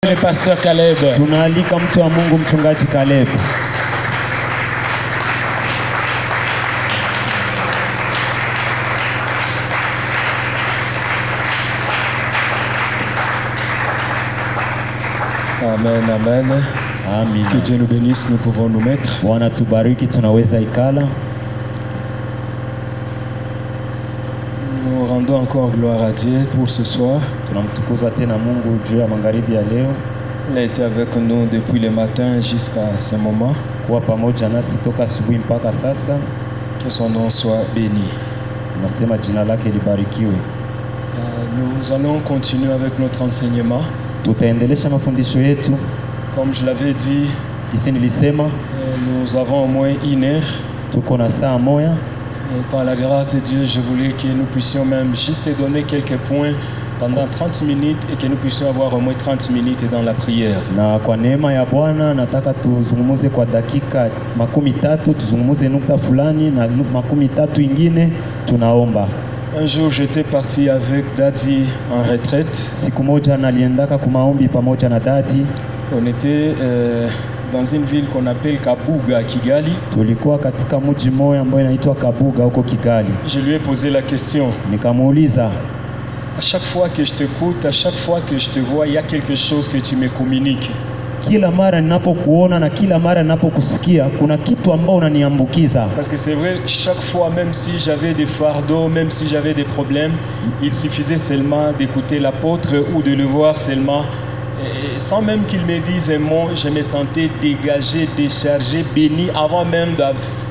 le pasteur Caleb. Tunaalika mtu wa Mungu mchungaji Caleb. Amen, amen. Amen. Que Dieu nous bénisse, nous pouvons nous mettre. Bwana tubariki, tunaweza ikala. Nous rendons encore gloire à Dieu pour ce soir. Tunamtukuza tena Mungu juu ya magharibi ya leo. Il a été avec nous depuis le matin jusqu'à ce moment. Kuwa pamoja nasi toka asubuhi mpaka sasa. Que son nom soit béni. Tunasema jina lake libarikiwe. Nous allons continuer avec notre enseignement. Tutaendelesha mafundisho yetu. Comme je l'avais dit, kisi nilisema, nous avons au moins 1 heure. Tuko na saa moja. Par la grâce de Dieu, je voulais que nous puissions même juste donner quelques points pendant 30 minutes et que nous puissions avoir au moins 30 minutes dans la prière. Na kwa neema ya Bwana nataka tuzungumuze kwa dakika 13, tuzungumuze nukta fulani na 13 ingine tunaomba. Un jour j'étais parti avec Daddy en retraite. Siku moja naliendaka kumaombi pamoja na Daddy. On était dans une ville qu'on appelle Kabuga, Kigali. Tulikuwa katika mji mmoja ambao inaitwa Kabuga huko Kigali. Je lui ai posé la question. Nikamuuliza, à chaque fois que je t'écoute, à chaque fois que je te vois, il y a quelque chose que tu me communiques. Kila mara ninapokuona na kila mara ninapokusikia kuna kitu ambao unaniambukiza. Parce que c'est vrai, chaque fois, même si j'avais des fardeaux, même si j'avais des problèmes, il suffisait seulement d'écouter l'apôtre ou de le voir seulement. Et sans même qu'il me dise un mot, je me sentais dégagé, déchargé, béni avant même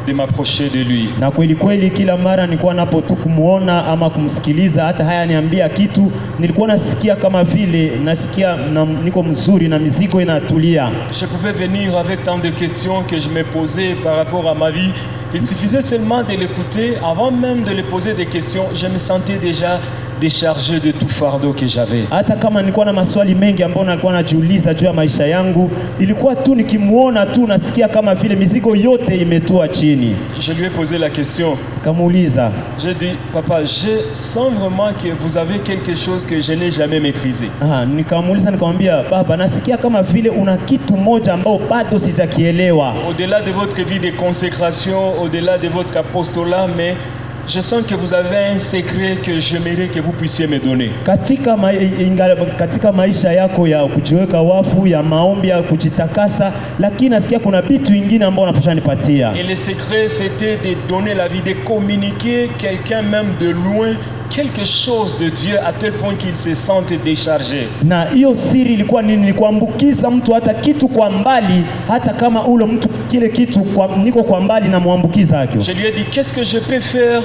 de m'approcher de lui. Na kweli kweli kila mara nilikuwa napotu kumuona ama kumsikiliza, hata haya niambia kitu, nilikuwa nasikia kama vile nasikia niko mzuri na mizigo inatulia. Je pouvais venir avec tant de questions que je me posais par rapport à ma vie. Il suffisait seulement de l'écouter. Avant même de lui poser des questions, je me sentais déjà déchargé de tout fardeau que j'avais. Hata kama nilikuwa na maswali mengi ambayo nilikuwa najiuliza juu ya maisha yangu, ilikuwa tu nikimuona tu nasikia kama vile mizigo yote imetua chini. Je lui ai posé la question. Kamuuliza. J'ai dit, papa, je sens vraiment que vous avez quelque chose que je n'ai jamais maîtrisé. Nikamuuliza nikamwambia, baba, nasikia kama vile una kitu moja ambao bado sijakielewa. Au-delà de votre vie de consécration, au-delà de votre apostolat, mais je sens que vous avez un secret que j'aimerais que vous puissiez me donner. Katika maisha yako ya kujiweka wafu, ya maombi, ya kujitakasa, lakini nasikia kuna vitu vingine ambao unapaswa nipatia. Et le secret c'était de donner la vie, de communiquer quelqu'un même de loin quelque chose de Dieu à tel point qu'il se sente déchargé. Na hiyo siri ilikuwa nini? Ni kuambukiza mtu hata kitu kwa mbali, hata kama ule mtu kile kitu niko kwa mbali na muambukiza yake. Je lui ai dit, qu'est-ce que je peux faire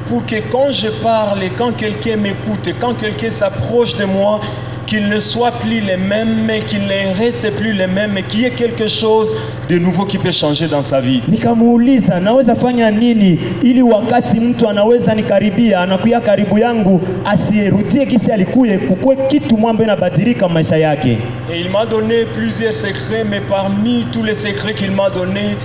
pour que quand je parle et quand quelqu'un m'écoute et quand quelqu'un s'approche de moi, qu'il ne soit plus les mêmes, mais qu'il ne reste plus les mêmes, mais qu'il y ait quelque chose de nouveau qui peut changer dans sa vie. Nikamuuliza, naweza fanya nini ili wakati mtu anaweza nikaribia, anakuja karibu yangu, asirudie kisi alikuye, kukue kitu mwambo inabadilika maisha yake. Et il m'a donné plusieurs secrets, mais parmi tous les secrets qu'il m'a donné,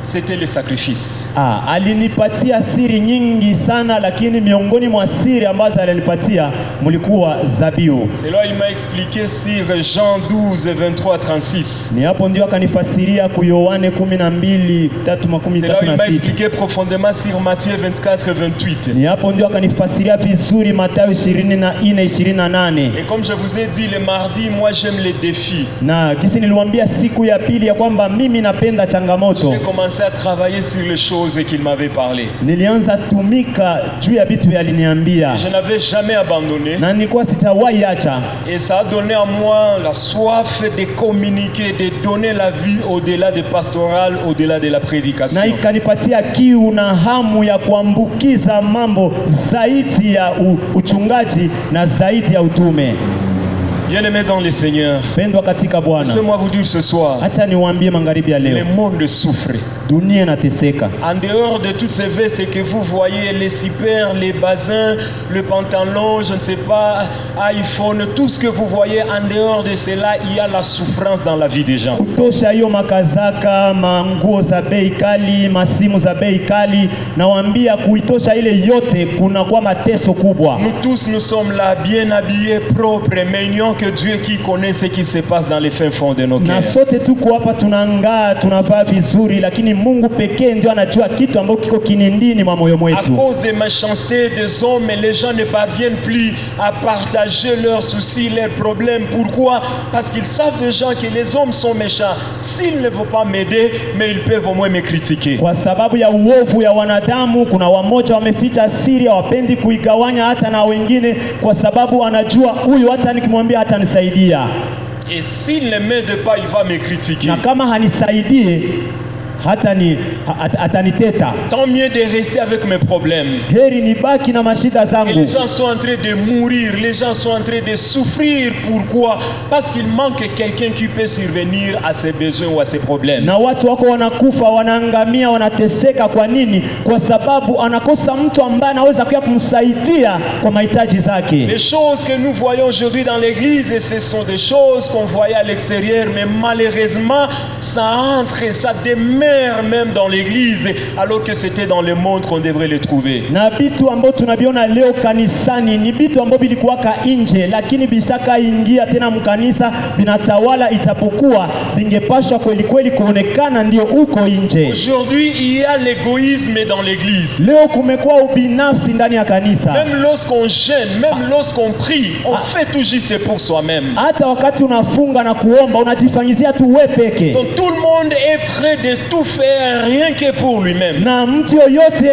c'était le sacrifice. Alinipatia siri nyingi sana, lakini miongoni mwa siri ambazo alinipatia mulikuwa zabiu. C'est là il m'a expliqué sur Jean 12 23 36. Ni hapo ndio akanifasiria ku Yohane 12:3-36. C'est là il m'a expliqué profondément sur Matthieu 24 28. Ni hapo ndio akanifasiria vizuri Mathayo 24:28. Et comme je vous ai dit le mardi, moi j'aime les défis. Na kisi niliwaambia siku ya pili ya kwamba mimi napenda changamoto. J'ai commencé à travailler sur les choses qu'il m'avait parlé. Nilianza tumika juu ya vitu aliniambia. Je n'avais jamais abandonné. Na nilikuwa sitawahi acha. Et ça a donné à moi la soif de communiquer, de donner la vie au-delà du pastoral, au-delà de la prédication. Na ikanipatia kiu na hamu ya kuambukiza mambo zaidi ya uchungaji na zaidi ya utume. Bien-aimés dans le Seigneur, pendwa katika Bwana, laissez-moi vous dire ce soir, acha niwaambie magharibi ya leo, le monde souffre. dunia inateseka. En dehors de toutes ces vestes que vous voyez, les sipers, les bazins, le pantalon, je ne sais pas, iPhone, tout ce que vous voyez, en dehors de cela, il y a la souffrance dans la vie des gens. Kutosha hiyo makazaka, manguo za bei kali, masimu za bei kali, nawaambia kuitosha ile yote kuna kwa mateso kubwa. Nous tous nous sommes là, bien habillés, propres, mais ignorons que Dieu qui connaît ce qui se passe dans les fins fonds de nos cœurs. Na sote tuko hapa tunangaa, tunavaa vizuri, lakini Mungu pekee ndio anajua kitu ambacho kiko kinindini mwa moyo mwetu. À cause des méchancetés des hommes, les gens ne parviennent plus à partager leurs soucis, leurs problèmes. Pourquoi? Parce qu'ils savent déjà que les hommes sont méchants. S'ils ne vont pas m'aider, mais ils peuvent au moins me critiquer. Kwa sababu ya uovu ya wanadamu, kuna wamoja wameficha siri, hawapendi kuigawanya hata na wengine, kwa sababu anajua huyu hata nikimwambia hata nisaidia. Et s'il ne m'aide pas, il va me critiquer. Na kama hanisaidie ataniteta. Tant mieux de rester avec mes problèmes. Heri nibaki na mashida zangu. Et les gens sont en train de mourir, les gens sont en train de souffrir. Pourquoi? Parce qu'il manque quelqu'un qui peut survenir à ses besoins ou à ses problèmes. Na watu wako wanakufa, wanaangamia, wanateseka. Kwa nini? Kwa sababu anakosa mtu ambaye anaweza kuja kumsaidia kwa mahitaji zake. Les choses que nous voyons aujourd'hui dans l'église, et ce sont des choses qu'on voyait à l'extérieur, mais malheureusement, ça entre et ça demeure même dans l'église, alors que c'était dans le monde qu'on devrait les trouver. Na vitu ambao tunaviona leo kanisani ni vitu ambao vilikuwaka nje, lakini bisaka ingia tena mkanisa vinatawala, itapokuwa vingepashwa kweli kweli kuonekana ndio uko nje. Aujourd'hui, il y a l'égoïsme dans l'église. Leo kumekuwa ubinafsi ndani ya kanisa. Même lorsqu'on gêne, même lorsqu'on prie, on fait tout juste pour soi-même. Hata wakati unafunga na kuomba unajifanyizia tu wewe peke. Donc tout le monde est prêt de tout faire rien que pour lui-même. Na mtu yoyote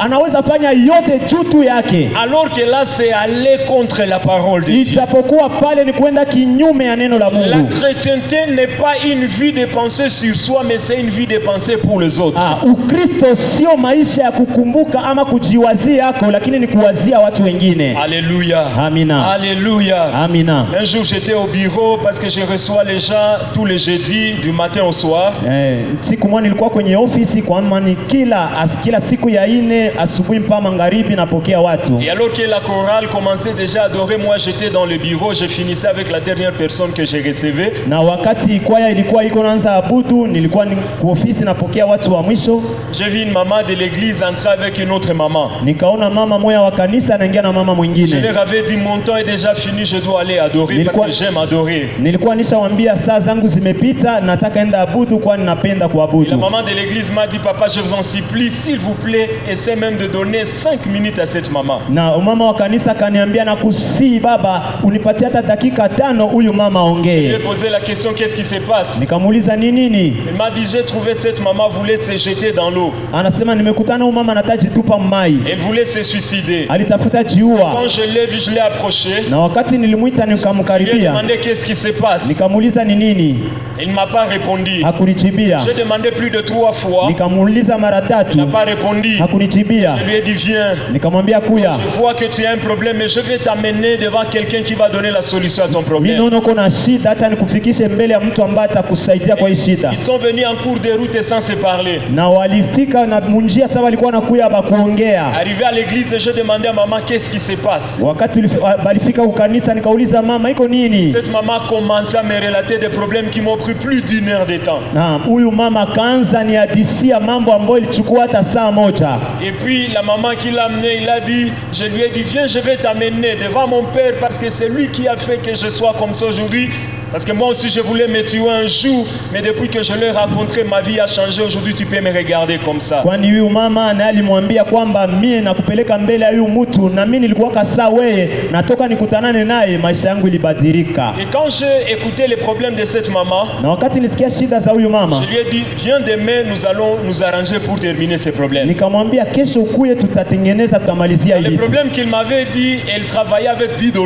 anaweza fanya yote juu tu yake. Alors que là c'est aller contre la parole de Dieu. Ijapokuwa pale ni kwenda kinyume ya neno la Mungu. La chrétienté n'est pas une vie de penser sur soi, mais c'est une vie de penser pour les autres. Ukristo sio maisha ya kukumbuka ama kujiwazia yako, lakini ni kuwazia watu wengine. Alléluia. Amina. Alléluia. Amina. Un jour j'étais au bureau parce que je reçois les gens tous les jeudis du matin au soir. Siku moja nilikuwa kwenye ofisi, kwa maana kila siku ya ine asubuhi mpaka magharibi napokea watu. Et alors que la chorale commençait déjà à adorer, moi j'étais dans le bureau, je finissais avec la dernière personne que j'ai recevée. Na wakati kwaya ilikuwa iko naanza abudu, nilikuwa kwa ofisi napokea watu wa mwisho. J'ai vu une maman de l'église entrer avec une autre maman. Nikaona mama moja wa kanisa anaingia na mama mwingine. Je leur avais dit mon temps est déjà fini, je dois aller adorer parce que j'aime adorer. Nilikuwa nishawaambia saa zangu zimepita, nataka enda abudu kwa ninapenda kuabudu. La maman de l'église m'a dit papa, je vous en supplie, s'il vous plaît, essaie même de donner 5 minutes à cette maman. Na mama wa kanisa kaniambia na kusi baba unipatie hata dakika 5 huyu mama ongee. Je lui ai posé la question, qu'est-ce qui se passe? Nikamuuliza ni nini? Il m'a dit j'ai trouvé cette maman voulait se jeter dans l'eau. Anasema nimekutana huyu mama anataka tupa mai. Elle voulait se suicider. Alitafuta jiua. Quand je l'ai vu, je l'ai approché. Na wakati nilimuita nikamkaribia. Je lui ai demandé qu'est-ce qui se passe. Nikamuuliza ni nini? Il ne m'a pas répondu. Hakunichibia. J'ai demandé plus de 3 fois. Nikamuuliza mara 3. Il n'a pas répondu. Hakunichibia. Je lui ai dit viens. Nikamwambia kuya. Je vois que tu as un problème mais je vais t'amener devant quelqu'un qui va donner la solution à ton problème. Mimi naona uko na shida, acha nikufikishe mbele ya mtu ambaye atakusaidia kwa hii shida. Ils sont venus en cours de route sans se parler. Na walifika na munjia sawa walikuwa nakuya bakuongea. Arrivé à l'église, je demandais à maman qu'est-ce qui se passe. Wakati walifika kwa kanisa nikauliza mama iko nini? Cette maman commençait à me relater des problèmes qui m'ont pris plus d'1 heure de temps. Na huyu mama kaanza ni hadisia mambo ambayo ilichukua hata saa moja. Et puis la maman qui l'a amené, il a dit, je lui ai dit viens, je vais t'amener devant mon père parce que c'est lui qui a fait que je sois comme ça aujourd'hui. Parce que moi aussi je voulais me tuer un jour, mais depuis que je l'ai rencontré, ma vie a changé. Aujourd'hui tu peux me regarder comme ça. Kwani huyu mama na alimwambia kwamba mimi nakupeleka mbele ya huyu mtu, na mimi nilikuwa kasa wewe, natoka nikutanane naye, maisha yangu ilibadilika. Et quand j'ai écouté les problèmes de cette maman, na wakati nilisikia shida za huyu mama, je lui ai dit viens demain, nous allons nous arranger pour terminer ces problèmes. Nikamwambia kesho ukuye, tutatengeneza tutamalizia hivi. Le problème qu'il m'avait dit, elle travaillait avec $10.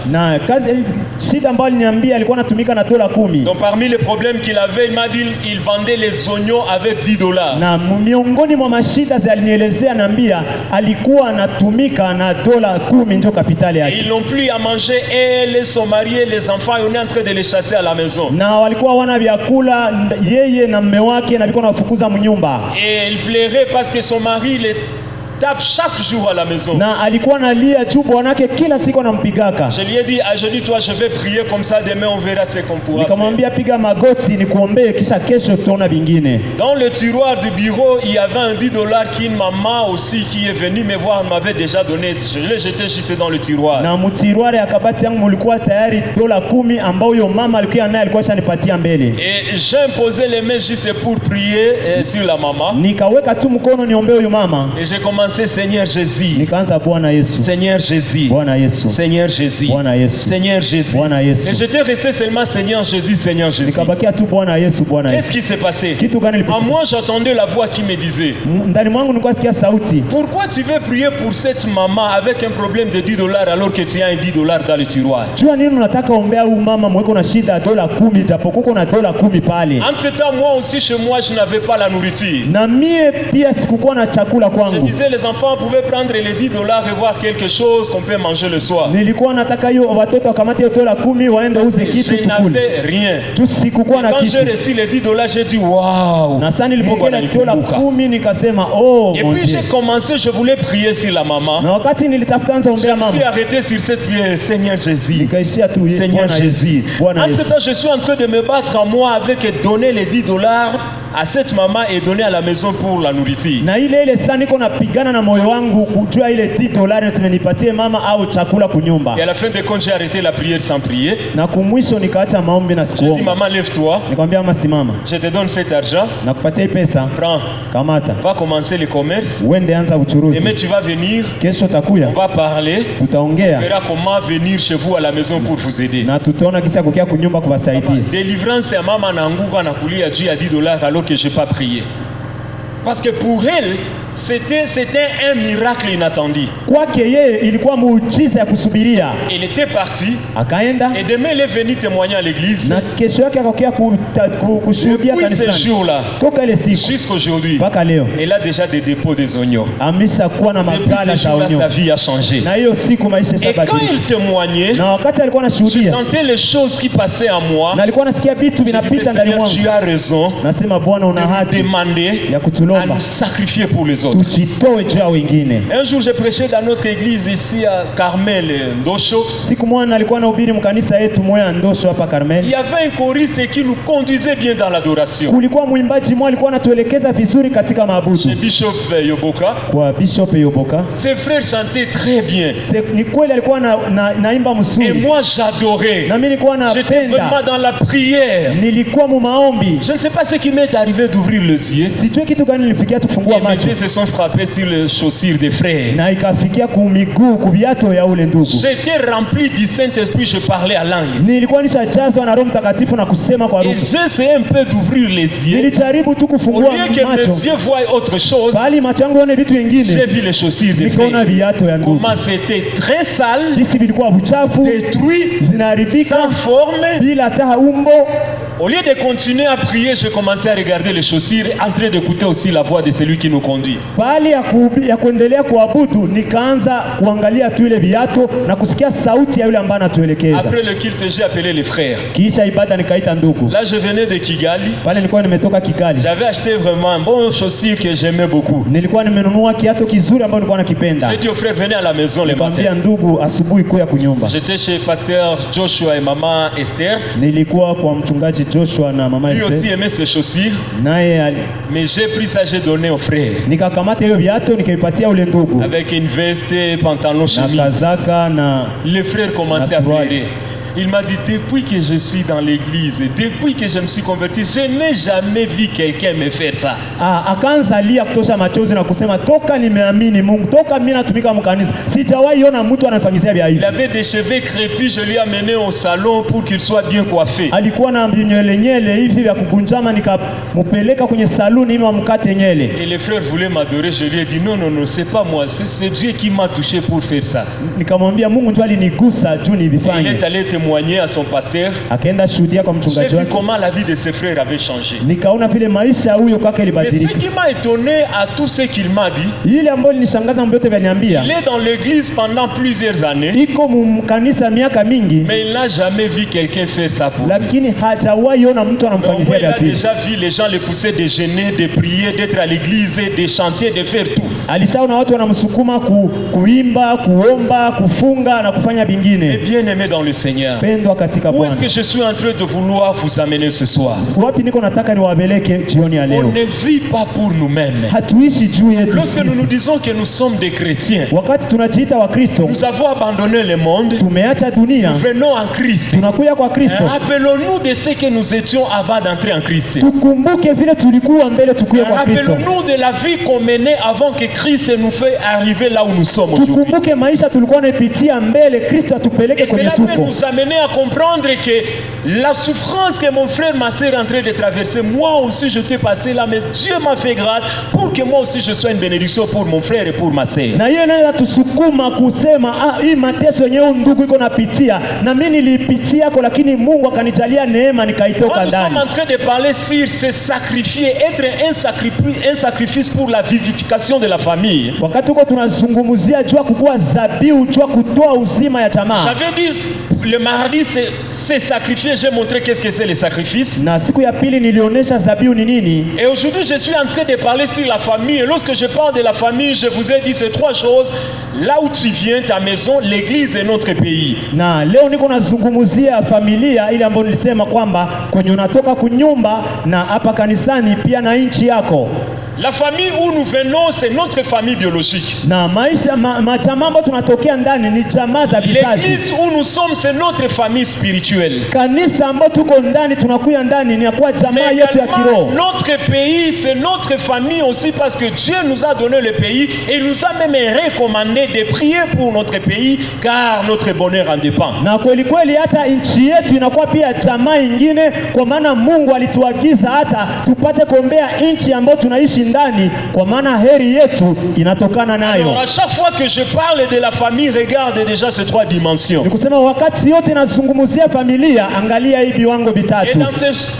Na kazi shida ambayo aliniambia alikuwa anatumika na dola 10. Donc parmi les problèmes qu'il avait, il m'a dit il vendait les oignons avec 10 $. Na miongoni mwa mashida zalinielezea nambia alikuwa anatumika na dola 10 ndio kapitali yake. Ils n'ont plus à manger et son mari et les enfants on est en train de les chasser à la maison. Na walikuwa wana vyakula yeye na mume wake na walikuwa wanafukuza mnyumba. Et il pleurait parce que son mari les tape chaque jour à la maison. Na alikuwa analia juu bwanake kila siku anampigaka. Je lui ai dit, je dis toi je vais prier comme ça demain on verra ce qu'on pourra faire. Nikamwambia piga magoti nikuombee kisha kesho tutaona vingine. Dans le tiroir du bureau, il y avait un 10 $ qu'une maman aussi qui est venue me voir m'avait déjà donné. Je l'ai jeté juste dans le tiroir. Na mtiroir ya kabati yangu mulikuwa tayari dola 10 ambao huyo mama alikuwa naye alikuwa shanipatia mbele. Et j'ai imposé les mains juste pour prier sur la maman. Nikaweka tu mkono niombee huyo mama. Et j'ai commencé Seigneur Jésus. Nikaanza Bwana Yesu. Seigneur Jésus. Bwana Yesu. Seigneur Jésus. Bwana Yesu. Seigneur Jésus. Bwana Yesu. Et j'étais resté seulement Seigneur Jésus, Seigneur Jésus. Nikabakia tu Bwana Yesu, Bwana Yesu. Qu'est-ce qui s'est passé? Kitu gani À moi j'entendais la voix qui me disait, ndani mwangu nilikuwa sikia sauti. Pourquoi tu veux prier pour cette maman avec un problème de 10 $ alors que tu as un 10 $ dans le tiroir? Jua nini unataka ombea huyu mama mweko na shida ya dola 10 japokuwa na dola 10 pale. Entre-temps moi aussi chez moi je n'avais pas la nourriture. Na mie pia sikukuwa na chakula Je kwangu. disais les enfants pouvaient prendre les 10 $ et voir quelque chose qu'on peut manger le soir. Nilikuwa nataka hiyo watoto wakamate hiyo dola 10 waende uze kitu Je tukule. n'avais rien. Tu sikukuwa na Quand kitu. j'ai reçu les 10 $, j'ai dit waouh. Na sasa nilipokea dola 10 nikasema oh Et mon puis Dieu. j'ai commencé, je voulais prier sur la maman. Na wakati nilitafuta anza Je ombea me suis mama. arrêté sur cette prière, Seigneur Jésus. Nikaishia tu Seigneur Bwana Yesu. Jésus. Bwana Yesu. Entre-temps, je suis en train de me battre à moi avec donner les 10 $ à cette maman et donner à la maison pour la nourriture. Na ile saa niko napigana na moyo wangu kujua ile 10 $ niseme nipatie mama au chakula kunyumba. Et à la fin de compte, j'ai arrêté la prière sans prier. Na kumwisho nikaacha maombi na J'ai dit, sikuomba. maman, lève-toi. Nikamwambia mama simama. Je te donne cet argent. Na kupatia hii pesa. Prends. Kamata. Va commencer le commerce. Uende anza uchuruzi. Demain, tu vas venir. Kesho takuya. On va parler. On Tutaongea. verra comment venir chez vous à la maison pour vous aider. Na tutaona kisa kukia kunyumba kuwasaidia. Délivrance ya mama na nguvu na kulia juu ya 10 $ alors que je n'ai pas prié. Parce que pour elle, c'était un miracle inattendu. Kwake yeye ilikuwa muujiza ya kusubiria. Elle était partie. Akaenda. Et demain, elle est venue témoigner à l'église. Na kesho yake akakia kushuhudia Depuis ce kanisani. jour-là, Toka ile siku jusqu'aujourd'hui, mpaka leo elle a déjà des dépôts des oignons. amesha kuwa na Depuis magala ce za jour-là, onyo. sa vie a changé. Na hiyo siku maisha Et quand yashabadilika. elle témoignait, Na wakati alikuwa je anashuhudia sentais les choses qui passaient en moi. na alikuwa anasikia vitu Je disais, vinapita ndani Seigneur, tu mwangu. as raison Nasema Bwana de una nous haki demander ya à kutulomba nous sacrifier pour les autres. tujitoe juu ya wengine. Un jour, j'ai prêché dans notre église ici à Carmel, Ndosho. Siku moja alikuwa anahubiri mkanisa yetu moya Ndosho hapa Il Carmel. y avait un choriste qui nous conduisait bien dans l'adoration. Kulikuwa mwimbaji mmoja alikuwa anatuelekeza vizuri katika maabudu. Chez Bishop Yoboka. Kwa Bishop Yoboka. Ses frères chantaient très bien. Ni kweli alikuwa naimba Et mzuri. moi, j'adorais. Na mimi nilikuwa J'étais vraiment napenda. dans la prière. Nilikuwa mu maombi. Je ne sais pas ce qui m'est arrivé d'ouvrir les yeux. Sijui kitu gani nilifikia tu kufungua Et mes macho. yeux se sont frappés sur les chaussures des frères. Na ikafikia kumiguu kuviato ya ule ndugu. J'étais rempli du Saint-Esprit, je parlais à langue. Nilikuwa nishajazwa na Roho Mtakatifu na kusema kwa Et lugha. j'essayais un peu d'ouvrir les yeux. Nilijaribu tu Au kufungua lieu que macho. mes yeux voient autre chose, Bali macho yangu yaone vitu j'ai vingine. vu les chaussures des Nikaona frères. viato ya ndugu. Comment c'était très sale, Jinsi vilikuwa buchafu, détruit, zinaharibika sans forme. bila hata umbo. Au lieu de continuer à prier, j'ai commencé à regarder les chaussures, en train d'écouter aussi la voix de celui qui nous conduit. Bali ya kuendelea kuabudu, nikaanza kuangalia tu ile viato na kusikia sauti ya yule ambaye anatuelekeza. Après le culte, j'ai appelé les frères. Kisha ibada nikaita ndugu. Là, je venais de Kigali. Pale nilikuwa nimetoka Kigali. J'avais acheté vraiment un bon chaussure que j'aimais beaucoup. Nilikuwa nimenunua kiato kizuri ambacho nilikuwa nakipenda. J'ai dit aux frères, venez à la maison les Nikamwambia matins. ndugu, asubuhi kuya kunyumba. J'étais chez pasteur Joshua et maman Esther. Nilikuwa kwa mchungaji Joshua na mama Lui aussi Esther. aimait ses chaussures. Naye Mais j'ai pris ça, j'ai donné aux frères. nikakamata hiyo viato nikaipatia ule ndugu. Avec une veste, pantalon, Na chemise. kazaka na Les frères commençaient à pleurer. Il m'a dit, depuis que je suis dans l'église, depuis que je me suis converti, je n'ai jamais vu quelqu'un me faire ça. akaanza lia kutosha machozi na kusema toka nimeamini Mungu, toka mimi natumika mkanisa, sijawahi ona mtu anafanyizia vya hivi. Il avait des cheveux crépus, je lui ai amené au salon pour qu'il soit bien coiffé. Alikuwa na nywele nyele hivi vya kugunjama, nikampeleka kwenye saluni ili wamkate nyele. Et les frères voulaient m'adorer, je lui ai dit, non, non, non, c'est pas moi, c'est Dieu qui m'a touché pour faire ça. Nikamwambia Mungu ndiye alinigusa juu Il nivifanye. est allé témoigner témoigner à son pasteur. Akaenda shuhudia kwa J'ai mchungaji vu wake, comment la vie de ses frères avait changé. nikaona vile maisha huyo kaka Mais ce ilibadilika. qui m'a étonné à tout ce qu'il m'a dit, Ile ambayo linishangaza mbyote vyaniambia, il est dans l'église pendant plusieurs années, iko mkanisa miaka mingi, mais il n'a jamais vu quelqu'un faire ça pour lui. lakini hajawahi ona mtu Mais au moins, anamfanyizia il a vya pili. déjà vu les gens les pousser de jeûner, de prier, d'être à l'église, de chanter, de faire tout. Alishaona watu wanamsukuma kuimba, kuomba, kufunga na kufanya Et vingine. bien aimé dans le Seigneur, Pendwa katika où est-ce Bwana, que je suis en train de vouloir vous amener ce soir? wapi niko nataka niwapeleke jioni ya On leo? ne vit pas pour nous-mêmes. Hatuishi juu yetu Lorsque nous nous sisi. disons que nous sommes des chrétiens, Wakati tunajiita wa Kristo, nous avons abandonné le monde, tumeacha dunia, nous venons en Christ. tunakuja kwa Kristo. Rappelons-nous de ce que nous étions avant d'entrer en Christ. Tukumbuke vile tulikuwa mbele tukuye kwa Kristo. Rappelons-nous de la vie qu'on menait avant que Christ nous fait arriver là où nous sommes aujourd'hui. Tukumbuke maisha tulikuwa naipitia mbele Kristo atupeleke Et kwenye cela peut tuko. nous amener à comprendre que la souffrance que mon frère, ma sœur est en train de traverser, moi aussi je t'ai passé là, mais Dieu m'a fait grâce pour que moi aussi je sois une bénédiction pour mon frère et pour ma sœur. Na hiyo inaweza tusukuma kusema hii mateso yenyewe ndugu iko napitia na mimi nilipitia kwa, lakini Mungu akanijalia neema nikaitoka Quand nous sommes ndani. en train de parler sur se sacrifier, être un sacrifice pour la vivification de la famille. Wakati huko tunazungumzia jua kukuwa zabiu, jua kutoa uzima ya jamaa. J'avais dit le mardi c'est sacrifier, j'ai montré qu'est-ce que c'est le sacrifice. Na siku ya pili nilionyesha zabiu ni nini. Et aujourd'hui je suis en train de parler sur la famille. Et lorsque je parle de la famille, je vous ai dit ces trois choses. Là où tu viens, ta maison, l'église et notre pays. Na leo niko nazungumzia familia ile ambayo nilisema kwamba kwenye unatoka kunyumba na hapa kanisani pia na nchi yako. La famille où nous venons, c'est notre famille biologique. Na maisha majamaa ambayo tunatokea ndani ni jamaa za vizazi. L'église où nous sommes, c'est notre famille spirituelle. Kanisa ambayo tuko ndani tunakuya ndani ni kwa jamaa Mais yetu ya également, kiroho. notre pays, c'est notre famille aussi parce que Dieu nous a donné le pays et il nous a même recommandé de prier pour notre pays car notre bonheur en dépend. Na kweli kweli hata nchi yetu inakuwa pia jamaa ingine, kwa maana Mungu alituagiza hata tupate kuombea nchi ambayo tunaishi ndani, kwa maana heri yetu inatokana nayo. Alors à chaque fois que je parle de la famille, regarde déjà ces trois dimensions. Ni kusema wakati yote nazungumzia familia, angalia hii viwango Et vitatu. dans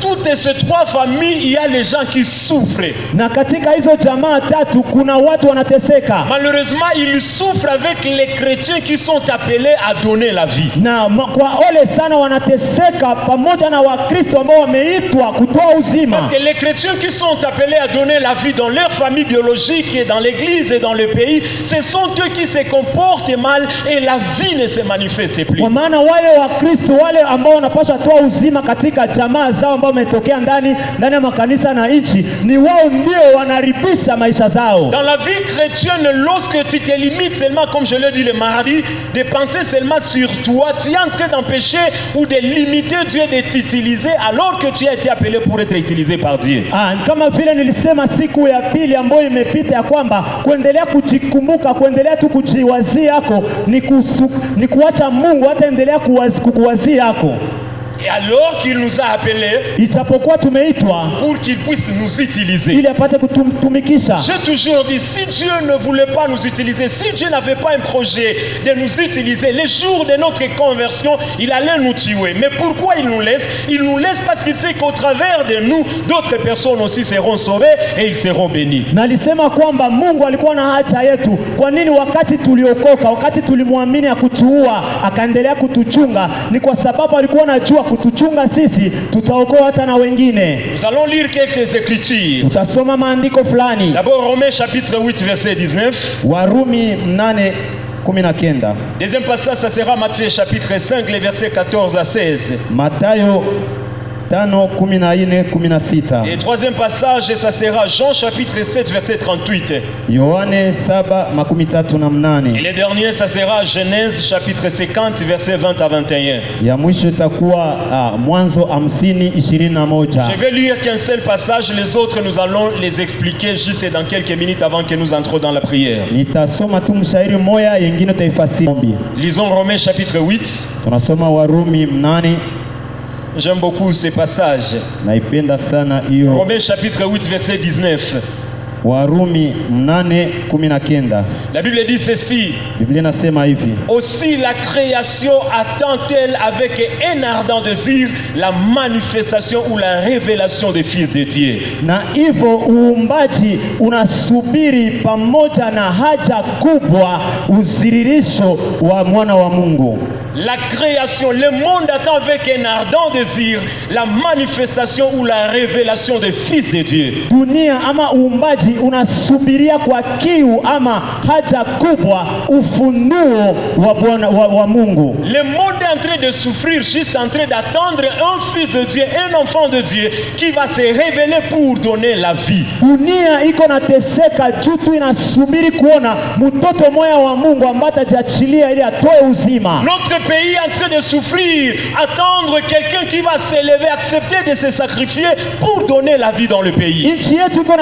toutes ces trois familles, il y a les gens qui souffrent. Na katika hizo jamaa tatu kuna watu wanateseka. Malheureusement, ils souffrent avec les chrétiens qui sont appelés à donner la vie. Na kwa ole sana wanateseka pamoja na Wakristo ambao wameitwa kutoa uzima. Parce que les chrétiens qui sont appelés à donner la vie dans leur famille biologique et dans l'église et dans le pays, ce sont eux qui se comportent mal et la vie ne se manifeste plus. Kwa maana wale Wakristo wale ambao wanapaswa toa uzima katika jamaa zao ambao wametokea ndani ya makanisa na nchi, ni wao ndio wanaribisha maisha zao. Dans la vie chrétienne, lorsque tu te limites seulement, comme je l'ai dit le mardi, de penser seulement sur toi, tu es en train d'empêcher ou de limiter Dieu de t'utiliser alors que tu as été appelé pour être utilisé par Dieu. Kama vile nilisema siku ya pili ambayo imepita ya kwamba kuendelea kujikumbuka, kuendelea tu kujiwazia yako ni kuacha Mungu hata endelea kukuwazia yako. Et alors qu'il nous a appelés ijapokuwa tumeitwa pour qu'il puisse nous utiliser. ili apate kutumikisha. J'ai toujours dit, si Dieu ne voulait pas nous utiliser, si Dieu n'avait pas un projet de nous utiliser, les jours de notre conversion, il allait nous tuer. Mais pourquoi il nous laisse? Il nous laisse parce qu'il sait qu'au travers de nous, d'autres personnes aussi seront sauvées et ils seront bénis. Na alisema kwamba Mungu alikuwa na haja yetu. Kwa nini wakati tuliokoka, wakati tulimwamini akutuua, akaendelea kutuchunga? Ni kwa sababu alikuwa anajua kutuchunga sisi tutaokoa hata na wengine. Nous allons lire quelques écritures. Tutasoma maandiko fulani. D'abord Romains chapitre 8 verset 19. Warumi 8:19. Deuxième passage, ça sera Matthieu chapitre 5 les versets 14 à 16. Mathayo 5:14-16. Et troisième passage, ça sera Jean chapitre 7 verset 38. Yohane 7:38. Et le dernier, ça sera Genèse chapitre 50 verset 20 à 21. Ya mwisho itakuwa Mwanzo 50:21. Je vais lire qu'un seul passage, les autres nous allons les expliquer juste dans quelques minutes avant que nous entrons dans la prière. Nitasoma tu mshairi moya, yengine taifasiri. Lisons Romains chapitre 8. Tunasoma Warumi 8. J'aime beaucoup ces passages. Naipenda sana hiyo. Romains chapitre 8 verset 19. Warumi 8:19. La Bible dit ceci. Biblia inasema hivi: Aussi la création attend-elle avec un ardent désir la manifestation ou la révélation des fils de Dieu. Na hivyo uumbaji unasubiri pamoja na haja kubwa udhihirisho wa mwana wa Mungu. La création, le monde attend avec un ardent désir la manifestation ou la révélation des fils de Dieu. Dunia ama uumbaji unasubiria kwa kiu ama haja kubwa ufunuo wa Bwana wa Mungu. Le monde est en train de souffrir, juste en train d'attendre un fils de Dieu, un enfant de Dieu qui va se révéler pour donner la vie. Dunia iko nateseka juu tu inasubiri kuona mtoto moya wa Mungu ambaye atajiachilia ili atoe uzima. Notre pays est en train de souffrir, attendre quelqu'un qui va s'élever, accepter de se sacrifier pour donner la vie dans le pays. Nchi yetu iko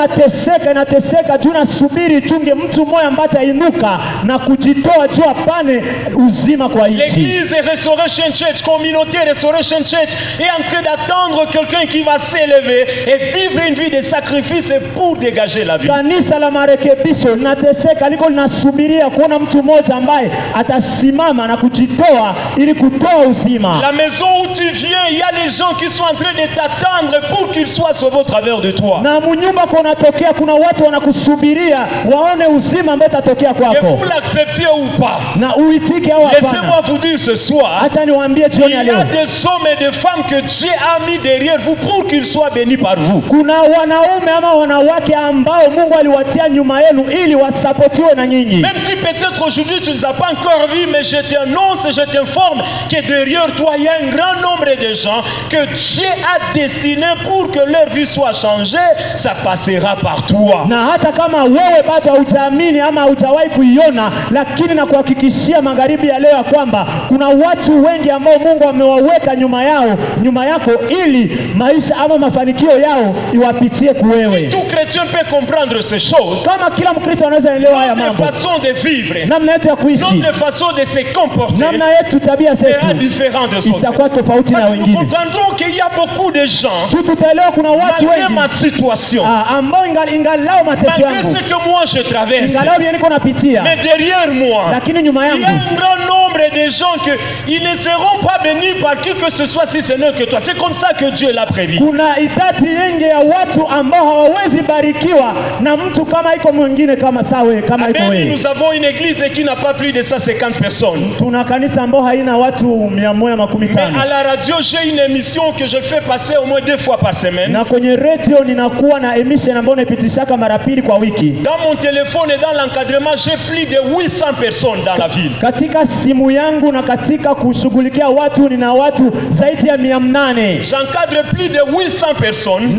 nateseka juu nasubiri chunge mtu moya ambaye atainuka na kujitoa juu apane uzima kwa nchi. L'église Restoration Church, communauté Restoration Church est en train d'attendre quelqu'un qui va s'élever et vivre une vie de sacrifice pour dégager la vie. Kanisa la marekebisho linateseka liko linasubiria kuona mtu mmoja ambaye atasimama na kujitoa ili kutoa uzima. La maison où tu viens, il y a les gens qui sont en train de t'attendre pour qu'ils soient sauvés au travers de toi. Na mnyumba kunatokea kuna watu wanakusubiria waone uzima ambao utatokea Que kwako. vous l'acceptiez ou pas. Na uitike au hapana. Laissez-moi vous dire ce soir, Acha niwaambie jioni ya il y leo. a des hommes et des femmes que Dieu a mis derrière vous pour qu'ils soient bénis par vous. Kuna wanaume ama wanawake ambao Mungu aliwatia nyuma yenu ili wasapotiwe na nyinyi. Même si peut-être aujourd'hui tu ne les as pas encore vus, mais je t'annonce et je t'informe que derrière toi il y a un grand nombre de gens que Dieu a destiné pour que leur vie soit changée. Ça passera par toi. Na hata kama wewe bado haujaamini ama hujawahi kuiona, lakini na kuhakikishia magharibi ya leo ya kwamba kuna watu wengi ambao Mungu amewaweka nyuma yako ili maisha ama mafanikio yao iwapitie kuwewe. Tout chrétien peut comprendre ces choses. Kama kila Mkristo anaweza elewa haya Notre mambo, façon de vivre, namna yetu ya kuishi, notre façon de se comporter namna yetu tabia sera zetu différent de autres. itakuwa tofauti na Parce que nous wengine. comprendrons qu'il y a beaucoup de gens, Tu tutaelewa kuna watu malgré wengi ma situation, ambao ingalao mateso malgré yangu, ce que moi je traverse, ingalao vile niko napitia, mais derrière moi, lakini nyuma il y a yangu un grand nombre de gens que ils ne seront pas bénis par qui que ce soit si ce n'est que toi. C'est comme ça que Dieu l'a prévu. kuna idadi yengi ya watu ambao hawawezi barikiwa na mtu kama iko mwingine kama sawe kama iko Amen. wewe. Nous avons une église qui n'a pas plus de 150 personnes. Tuna kanisa ambao haina watu 150. Mais à la radio, j'ai une émission que je fais passer au moins 2 fois par semaine. Na kwenye radio ninakuwa na emission ambayo naipitishaka mara 2 kwa wiki. Dans mon téléphone et dans l'encadrement, j'ai plus de 800 personnes dans la ville. Katika simu yangu na katika kushughulikia watu nina watu zaidi ya 800. J'encadre plus de 800 personnes.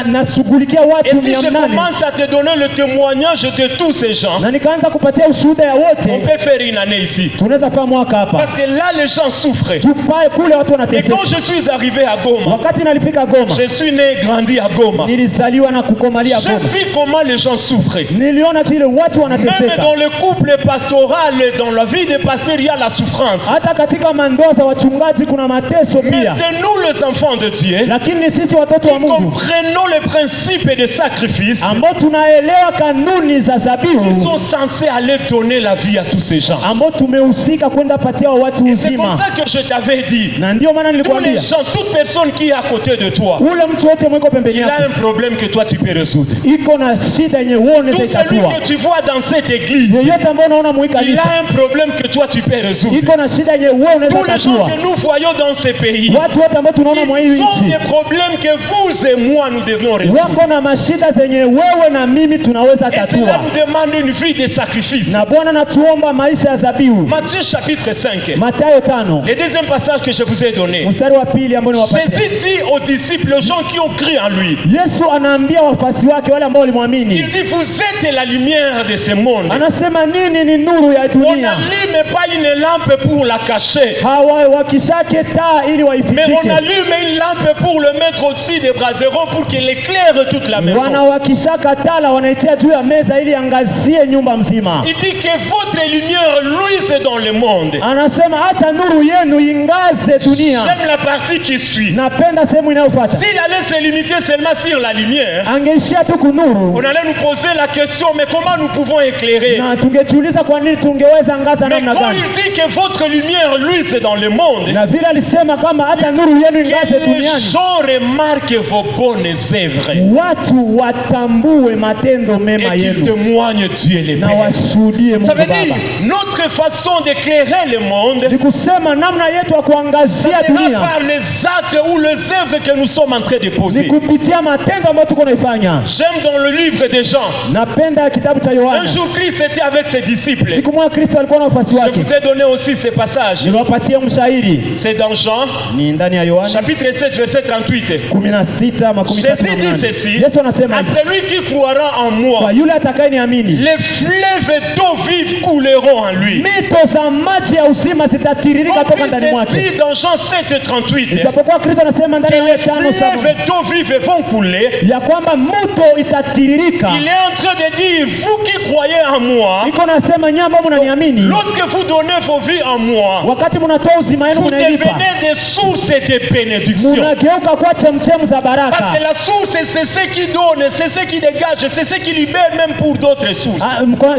Nashughulikia Et watu si je 800. commence à te donner le témoignage de tous ces gens, Na nikaanza kupatia ushuhuda ya on wote, peut faire une année ici. tunaweza fanya mwaka hapa. Parce que là, les gens souffrent. Tupae kule watu Et wanateseka. quand je suis arrivé à Goma, Wakati nalifika Goma, je suis né, grandi à Goma. nilizaliwa na kukomalia J'ai Goma. vu comment les gens souffraient. Niliona kile watu Même wanateseka. dans le couple pastoral, dans la vie des pasteurs, il y a la souffrance. Hata katika mandoa za wachungaji kuna mateso Mais pia. c'est nous les enfants de Dieu Lakini ni sisi watoto wa qui Mungu comprenons les principes de sacrifice. ambao tunaelewa kanuni za Ils zabihu, sont censés aller donner la vie à tous ces gens. ambao tumehusika kwenda patia wa watu C'est comme uzima. ça que je t'avais dit. Na ndio maana Tous les nilikwambia gens, toute personne qui est à côté de toi, ule mtu wote mwiko pembeni il a yako un problème que toi tu peux résoudre. iko na shida yenye wewe Tout unaweza celui itatua. que tu vois dans cette église, Yeyote ambao unaona mwiko il kanisa a un problème que toi tu peux résoudre. iko na shida yenye wewe unaweza Tous les gens tatua. que nous voyons dans ces pays, Watu wote ambao tunaona mwa hii ils ont nchi des problèmes que vous et moi nous devrions résoudre. wako na mashida zenye wewe na mimi tunaweza Et cela tatua. nous demande une vie de sacrifice. Na Bwana natuomba maisha ya zabihu. Matthieu chapitre 5, Mathayo 5 le deuxième passage que je vous ai donné. mstari wa pili ambao niwapatia. Jésus dit aux disciples, aux gens qui ont cru en lui, Yesu anaambia wafasi wake wale ambao il walimwamini, dit, vous êtes la lumière de ce monde. anasema nini ni nuru ya On dunia. n'allume pas une lampe pour la cacher, Hawawakishake taa ili mais on waifichike, allume une lampe pour le mettre au-dessus des braserons pour qu'il éclaire toute la maison. wanawakishaka taa wanaitia juu ya meza ili angazie nyumba mzima. Il dit que votre lumière luise dans le monde. Anasema hata nuru yenu ingaze dunia. J'aime la partie qui suit. Napenda sehemu inayofuata. S'il allait se limiter seulement sur la lumière, Angeishia tu kunuru. on allait nous poser la question, mais comment nous pouvons éclairer? Na tungejiuliza kwa nini tungeweza angaza Mais namna quand gani? il dit que votre lumière, lui, c'est dans le monde, Na vile alisema kama hata nuru yenu ingaze que les duniani. gens remarquent vos bonnes œuvres Watu watambue matendo et mema qu'ils yenu témoignent Dieu le na Père. washuhudie Mungu Ça veut dire, Baba. notre façon d'éclairer le monde Ni kusema namna yetu ya kuangazia sera dunia par les actes ou les œuvres que nous sommes en train de ni poser. kupitia matendo ambayo tuko naifanya. J'aime dans le livre de Jean. Napenda kitabu cha Un Yohana. jour, Christ était avec ses disciples. Siku moja Kristo alikuwa na wafuasi Je wake. vous ai donné aussi ces passages. Niliwapatia mshairi, C'est dans Jean, ni ndani ya Yohana chapitre 7, verset 38. 16:38. Jésus dit ceci, Yesu anasema à hivi, celui qui croira en moi, kwa yule atakayeniamini, les fleuves d'eau vive couleront en lui. mito za maji ya uzima zitatiririka Comme toka ndani Christ mwake. dit dans Jean 7, 38, Ijapokuwa Kristo anasema ndani ya que ile les 5:7 fleuves d'eau vive vont couler, ya kwamba mto itatiririka. il est en train de dire, vous qui croyez en moi, Niko nasema nyinyi ambao mnaniamini, lorsque vous donnez vos vies en moi, wakati mnatoa uzima wenu vous mnailipa, devenez des sources de bénédiction. mnageuka kuwa chemchemu za Parce que baraka. la source, c'est ce qui donne, c'est ce qui dégage, c'est ce qui libère même pour d'autres sources.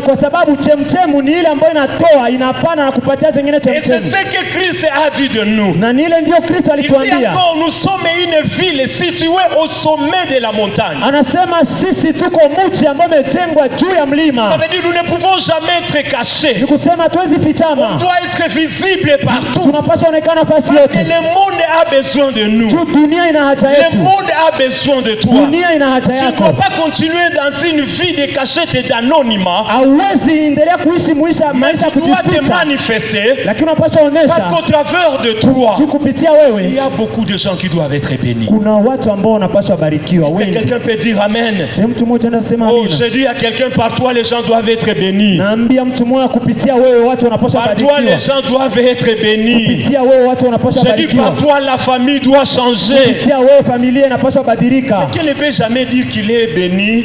Kwa sababu chemchemu ni ile ambayo inatoa, inapana na kupatia zingine Et c'est chemchemu, ce que Christ a dit de nous. na ni ile ndio Kristo Il dit alituambia. encore, nous sommes une ville située au sommet de la montagne. Anasema sisi tuko mji ambao umejengwa juu ya Ça mlima. veut dire nous ne pouvons jamais être cachés. Ni kusema hatuwezi On fichama, doit être visible partout. tunapaswa onekana nafasi Parce que yote. le monde a besoin de nous. Juu dunia ina haja Le yetu, monde a besoin de toi. dunia ina haja Tu ne yako. dois pas continuer dans une vie de cachette et d'anonymat. Hauwezi endelea kuishi maisha Mais ya tu dois te kujificha, manifester. lakini unapaswa Parce onesha qu'au travers de toi, juu kupitia il wewe y a beaucoup de gens qui doivent être bénis. kuna watu ambao wanapaswa barikiwa Est-ce que wengi. quelqu'un peut dire Amen? Je, mtu mmoja anasema Oh, amina. je dis à quelqu'un, par toi les gens doivent être bénis. Naambia mtu mmoja kupitia wewe watu wanapaswa Par toi barikiwa. les gens doivent être bénis. Kupitia wewe watu wanapaswa Je dis par barikiwa. toi la famille doit changer. Kupitia wewe familia inapaswa badilika. Quelqu'un ne peut jamais dire qu'il est béni,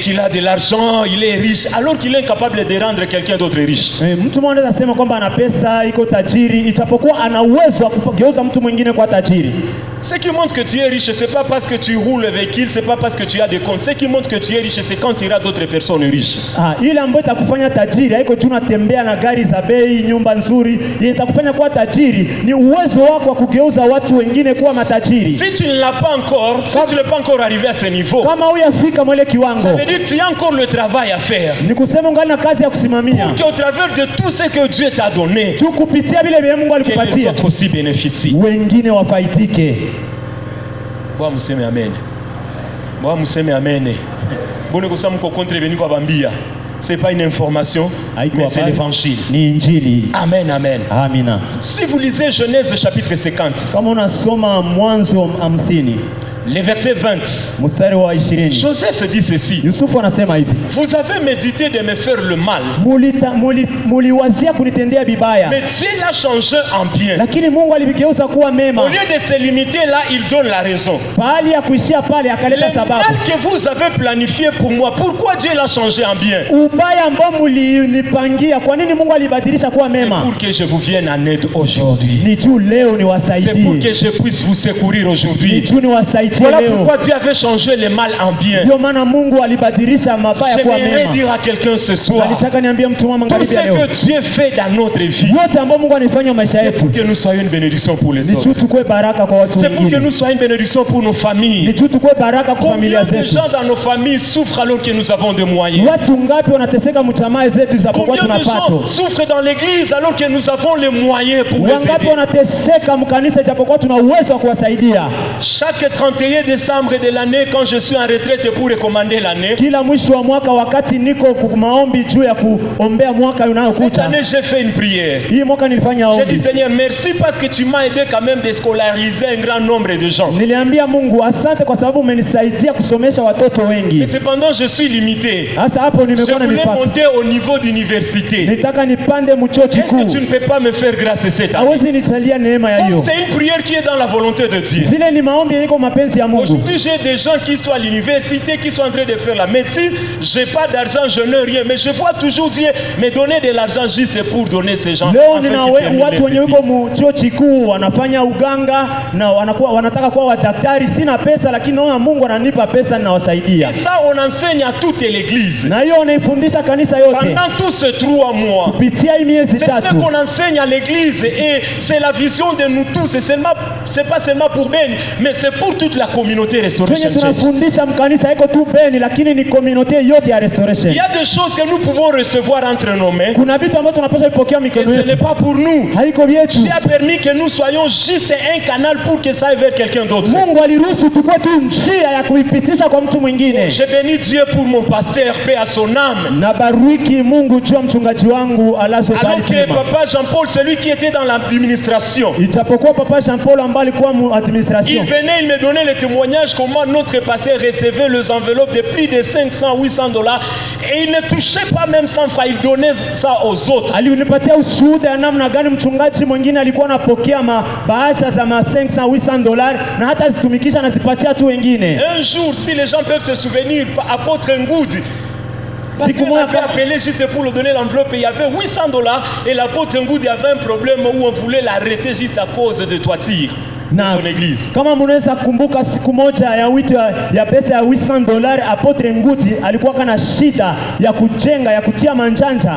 qu'il a de l'argent, il est riche, alors qu'il est incapable de rendre quelqu'un d'autre riche. Mtu mmoja anaweza sema kwamba ana pesa, iko tajiri, ijapokuwa ana uwezo wa kugeuza mtu mwingine kwa tajiri. Ce qui montre que tu es riche, c'est pas parce que tu roules avec il, c'est pas parce que tu as des comptes. Ce qui montre que tu es riche, c'est quand il y a d'autres personnes riches. Ile ambayo itakufanya tajiri haiko juu unatembea na gari za bei, nyumba nzuri. Ile itakufanya kuwa tajiri ni uwezo wako wa kugeuza watu wengine kuwa matajiri. Si tu ne l'as pas encore, si tu n'es pas encore arrivé à ce niveau, Kama huyafika mwele ça kiwango, veut dire que tu as encore le travail à faire. ni kusema ungali na kazi ya kusimamia. Pour qu'au travers de tout ce que Dieu t'a donné, Tu kupitia vile vile Mungu que les alikupatia, autres aussi bénéficient. wengine wafaidike. Bwana museme amen. Bwana museme amen. Bwana kusema mko contre beni kwa bambia. C'est pas une information, mais c'est l'évangile. Ni injili. Amen, amen. Amina. Si vous lisez Genèse chapitre 50, Kama unasoma Mwanzo 50 le verset 20, mstari wa 20, Joseph dit ceci: Yusufu anasema hivi, vous avez médité de me faire le mal, muliwazia kunitendea vibaya, mais Dieu l'a changé en bien. lakini Mungu alivigeuza kuwa mema. Au lieu de se limiter là, il donne la raison. Pahali ya kuishia pale Le akaleta mal sababu. que vous avez planifié pour moi, pourquoi Dieu l'a changé en bien? Ubaya ambao mulinipangia, kwa nini Mungu alibadilisha kuwa C'est mema? pour que je vous vienne en aide aujourd'hui. Ni juu leo C'est pour niwasaidie, que je puisse vous secourir ni aujourd'hui. juu niwasaidie Voilà leo. pourquoi Dieu avait changé le mal en bien. Ndio maana Mungu alibadilisha mabaya kuwa J'aimerais mema. dire à quelqu'un ce soir, Nalitaka niambie mtu mama tout magharibi ce ya leo, que Dieu fait dans notre vie, yote ambayo Mungu anafanya maisha c'est yetu pour que nous soyons une bénédiction pour les ni juu autres. tukue baraka kwa watu C'est pour que wengine, nous soyons une bénédiction pour nos ni familles. juu tukue baraka kwa Combien familia de zetu. gens dans nos familles souffrent alors que nous avons des moyens? Watu ngapi wanateseka mchamaa zetu zapokuwa Combien de tunapato? gens souffrent dans l'église alors que nous avons les moyens pour les Wangapi aider? wanateseka mkanisa japokuwa tuna uwezo wa kuwasaidia? Chaque 31 décembre de l'année, quand je suis en retraite pour recommander l'année, Kila mwisho wa mwaka wakati niko maombi juu ya kuombea mwaka cette unayokuja, année j'ai fait une prière. hii mwaka nilifanya J'ai dit ombi. Seigneur, merci parce que tu m'as aidé quand même de scolariser un grand nombre de gens. Niliambia Mungu asante kwa sababu umenisaidia kusomesha watoto Et wengi. cependant, je suis limité. Sasa hapo Je nimekuwa voulais mipaka. monter au niveau d'université. Nitaka nipande mchuo Est-ce que kikuu. tu ne peux pas me faire grâce cette année? Hawezi nichalia neema ya Comme hiyo. c'est une prière qui est dans la volonté de Dieu. Vile ni maombi yako mapenzi ya Mungu. Aujourd'hui, j'ai des gens qui sont à l'université, qui sont en train de faire la médecine. J'ai pas d'argent, je n'ai rien, mais je vois toujours Dieu me donner de l'argent juste pour donner ces gens. Leo afin nina qu'ils terminent watu wenye les wiko études. mchuo kikuu wanafanya uganga na wanataka kuwa wadaktari. Sina pesa, lakini naona Mungu ananipa pesa, ninawasaidia. Et ça, on enseigne à toute l'église. Na hiyo wanaifundisha kanisa yote Pendant tous ces 3 mois. kupitia hii miezi C'est ce tatu. qu'on enseigne à l'église et c'est la vision de nous tous. C'est pas seulement pour Beni, mais c'est pour toute la communauté Tunye Restoration Church. tunafundisha mkanisa iko tu Beni, lakini ni community yote ya Restoration. Il y a des choses que nous pouvons recevoir entre nos mains Kuna vitu ambavyo tunapaswa kupokea et mikono ce n'est yetu, pas pour nous. haiko vyetu. Dieu a permis que nous soyons juste un canal pour que ça aille vers quelqu'un d'autre. Mungu aliruhusu tukue tu njia ya kuipitisha kwa mtu mwingine. J'ai béni Dieu pour mon pasteur, paix à son âme. Na bariki Mungu juu ya mchungaji wangu alazo Alors bariki que mema. Papa Jean-Paul, celui qui était dans l'administration, Ijapokuwa Papa Jean Paul ambaye alikuwa mu il administration, venait, il me donnait le témoignage comment notre pasteur recevait les enveloppes de plus de 500, 800 dollars et il ne touchait pas même 100 francs, il donnait ça aux autres. alinipatia ushuhuda ya namna gani mchungaji mwingine alikuwa anapokea bahasha za ma 500 800 dollars na hata zitumikisha anazipatia tu wengine. Un jour, si les gens peuvent se souvenir, apôtre Ngoudi, Siku on moja avait appelé juste pour lui donner l'enveloppe et il y avait 800 dollars et l'apôtre Ngoudi avait un problème où on voulait l'arrêter juste à cause de toiture de na son église. kama mnaweza kumbuka siku moja ya wito ya pesa ya 800 dollars, Apotre Nguti alikuwa kana shida ya kujenga ya kutia manjanja.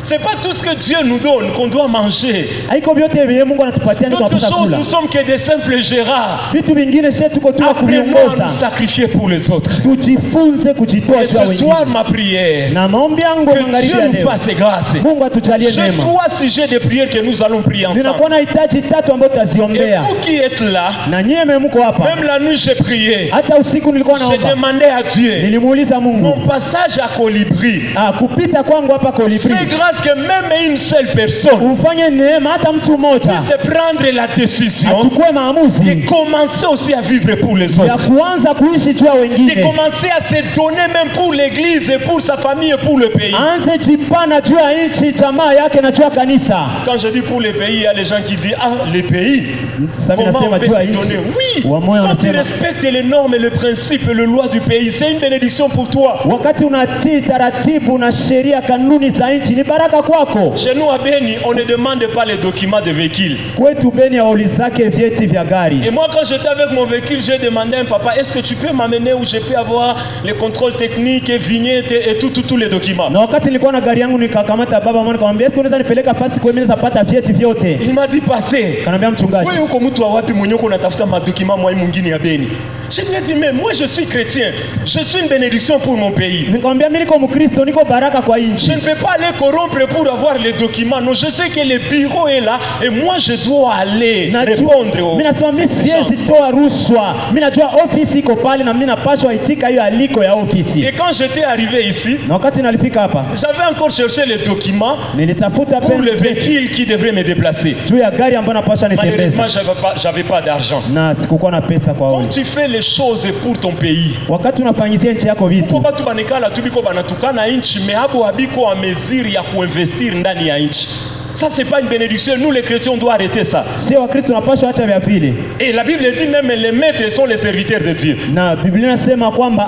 C'est pas tout ce que Dieu nous donne qu'on doit manger. Haiko vyote vile Mungu anatupatia ndio D'autres tunapata choses, kula. nous sommes que des simples Gérards. Vitu vingine sisi tuko tu Apprenons à nous kuviongoza. sacrifier pour les autres. Tujifunze kujitoa Et kwa ce soir, wengine. ma prière, Na maombi yangu que magharibi Dieu ya nous leo, fasse grâce. Mungu atujalie J'ai neema. 3 sujets de prière que nous allons prier ensemble. Ninakuwa na hitaji tatu ambayo Et tutaziombea. vous qui êtes là, Na nyie mko hapa. même la nuit j'ai prié. Hata usiku nilikuwa J'ai naomba. demandé à Dieu, Nilimuuliza mon Mungu, passage à Colibri, kupita kwangu hapa Kolibri. fais grâce que même une seule personne Ufanye neema hata mtu mmoja puisse prendre la décision achukue maamuzi de commencer aussi à vivre pour les ya autres. kuanza kuishi juu ya De wengine, commencer à se donner même pour l'église et pour sa famille et pour le pays. aanze jipana juu ya nchi, jamaa yake na juu ya kanisa. Quand je dis pour les pays, il y a les gens qui disent ah les pays. Sasa mimi Comment on nasema peut juu ya se nchi. donner? Oui. Wamoja Quand tu wanasema respectes les normes et les principes et les lois du pays, c'est une bénédiction pour toi. wakati unatii taratibu na sheria kanuni za nchi ni baraka kwako. Chez nous à Beni, on ne demande pas les documents de véhicule. Kwetu Beni hawaulizake vyeti vya gari. Et moi, quand j'étais avec mon véhicule, j'ai demandé à un papa, est-ce que tu peux m'amener où je peux avoir les contrôles techniques et vignettes et tous les documents. Na wakati nilikuwa na gari yangu nikakamata baba mwana nikamwambia, "Eske unaweza nipeleka fasi kwa mimi napata vyeti vyote?" Il m'a dit passer. Kanambia mchungaji, Wewe uko mtu wa wapi mwenye uko natafuta madokima mwa mwingine ya Beni? Je lui ai dit mais moi je suis chrétien. Je suis une bénédiction pour mon pays. nikamwambia mimi niko Mkristo, niko baraka kwa Je nchi. ne peux pas aller corrompre pour avoir les documents. Non, je sais que le bureau est là et moi je dois aller répondre aux Mimi nasema mimi siwezi toa rushwa. Mimi najua ofisi iko pale na mimi napaswa itika hiyo aliko ya ofisi. Et quand j'étais arrivé ici, Na wakati nalifika hapa, j'avais encore cherché les documents nilitafuta pour le pesa véhicule qui devrait me déplacer. juu ya gari ambayo napaswa Malheureusement, nitembeze. j'avais pas d'argent. Na sikukuwa na pesa kwa Quand huyo. tu fais les choses pour ton pays, Wakati unafanyizia nchi yako vitu, kwa batu banikala tu biko banatukana nchi mais abo habiko a mesure ya kuinvestir ndani ya nchi. Ça c'est pas une bénédiction. Nous les chrétiens on doit arrêter ça. sio Wakristo tunapaswa acha vya pili. Et la Bible dit même les maîtres sont les serviteurs de Dieu. Na Biblia inasema kwamba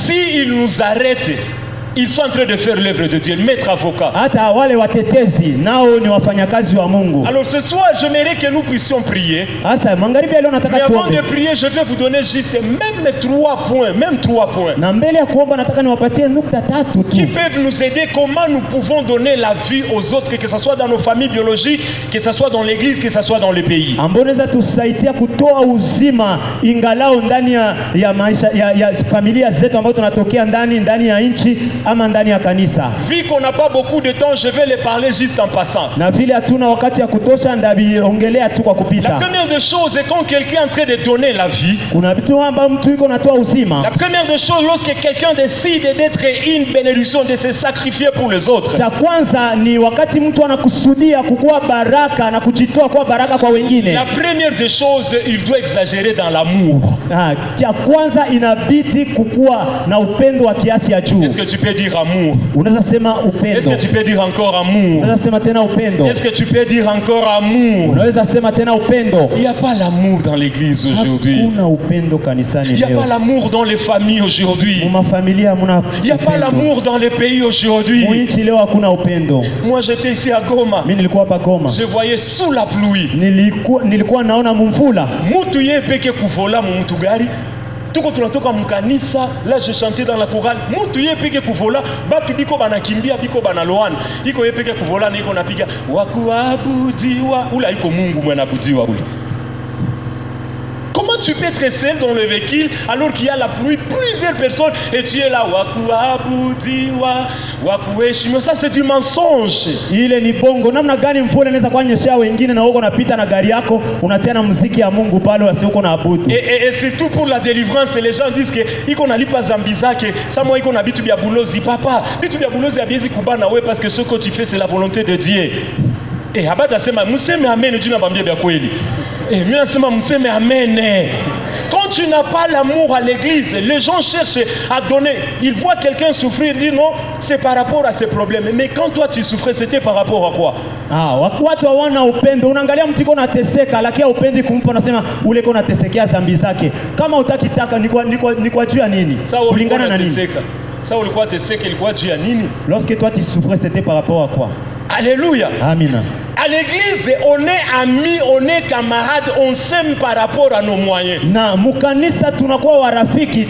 Si ils nous arrêtent, ils sont en train de faire l'œuvre de Dieu, maître avocat. hata wale watetezi nao ni wafanyakazi wa Mungu. Alors ce soir, j'aimerais que nous puissions prier. Sasa magharibi leo Mais nataka avant de tuombe. prier, je vais vous donner juste même 3 points, même 3 points Na mbele ya kuomba nataka niwapatie nukta tatu qui tu peuvent nous aider comment nous pouvons donner la vie aux autres, que ce soit dans nos familles biologiques, que ce soit dans l'église, que ce soit dans le pays. ambao naweza tusaidia kutoa uzima ingalao ndani ya maisha ya familia zetu ambao tunatokea ndani ya nchi ama ndani ya kanisa. Vu qu'on n'a pas beaucoup de temps, je vais les parler juste en passant. Na vile hatuna wakati ya kutosha ndaviongelea tu kwa La kupita. première des choses est quand quelqu'un est en train de donner la vie. Kuna vitu ambavyo mtu yuko natoa La uzima. première des choses, lorsque quelqu'un décide d'être une bénédiction, de se sacrifier pour les autres. Cha kwanza ni wakati mtu anakusudia kukuwa baraka na kujitoa kuwa baraka kwa wengine. La première des choses, il doit exagérer dans l'amour. Cha kwanza inabidi kukuwa na upendo wa kiasi ya juu. Est-ce que tu peux peux dire amour? Unaweza sema Est-ce upendo. que tu peux dire encore amour? Unaweza sema tena upendo. Est-ce que tu peux dire encore amour? Unaweza sema tena upendo. Il n'y a pas l'amour dans l'église aujourd'hui. Hakuna upendo kanisani Il n'y a leo. pas l'amour dans les familles aujourd'hui. Mumafamilia hamuna Il n'y a pas upendo. l'amour dans les pays aujourd'hui. Muinchi leo hakuna upendo. Moi j'étais ici à Goma. Mimi nilikuwa hapa Goma. Je voyais sous la pluie. Nilikuwa naona mumvula. Mutu ye peke kuvola mu mutu gari. Tuko tunatoka mkanisa, là je chantais dans la chorale. Mutu ye peke kuvola, batu biko banakimbia biko banaloana. Iko ye peke kuvola niko napiga wakuabudiwa. Ula iko Mungu mwana abudiwa ule. Comment tu peux être seul dans le véhicule alors qu'il y a la pluie, plusieurs personnes et tu es là wakuabudiwa, wakuheshimiwa? Ça c'est du mensonge. Ile ni bongo. Namna gani mvua inaweza kuonyesha wengine na uko unapita na gari yako unatia na muziki ya Mungu pale wasi uko na abudu. Et surtout pour la délivrance, les gens disent que iko nalipa zambi zake, ça moi iko na bitu bya bulozi papa. Bitu bya bulozi abiezi kubana we parce que ce que tu fais c'est la volonté de Dieu. Et habata sema museme amen Dieu na bambia bya kweli. Et mimi nasema museme amen. Quand tu n'as pas l'amour à l'église, les gens cherchent à donner. Ils voient quelqu'un souffrir, ils disent non, c'est par rapport à ses problèmes. Mais quand toi tu souffrais, c'était par rapport à quoi? Watu hawana upendo. Unaangalia mtu iko nateseka lakini upendi kumpa, unasema ule iko natesekea dhambi zake. Kama utakitaka ni kwa juu ya nini? Kulingana na nini? Ça ulikuwa teseka ilikuwa juu ya nini? Lorsque toi tu souffrais, c'était par rapport à quoi? Alléluia. Amina. À l'église, on est amis, on est camarades, on s'aime par rapport à nos moyens. Na mukanisa tunakuwa warafiki,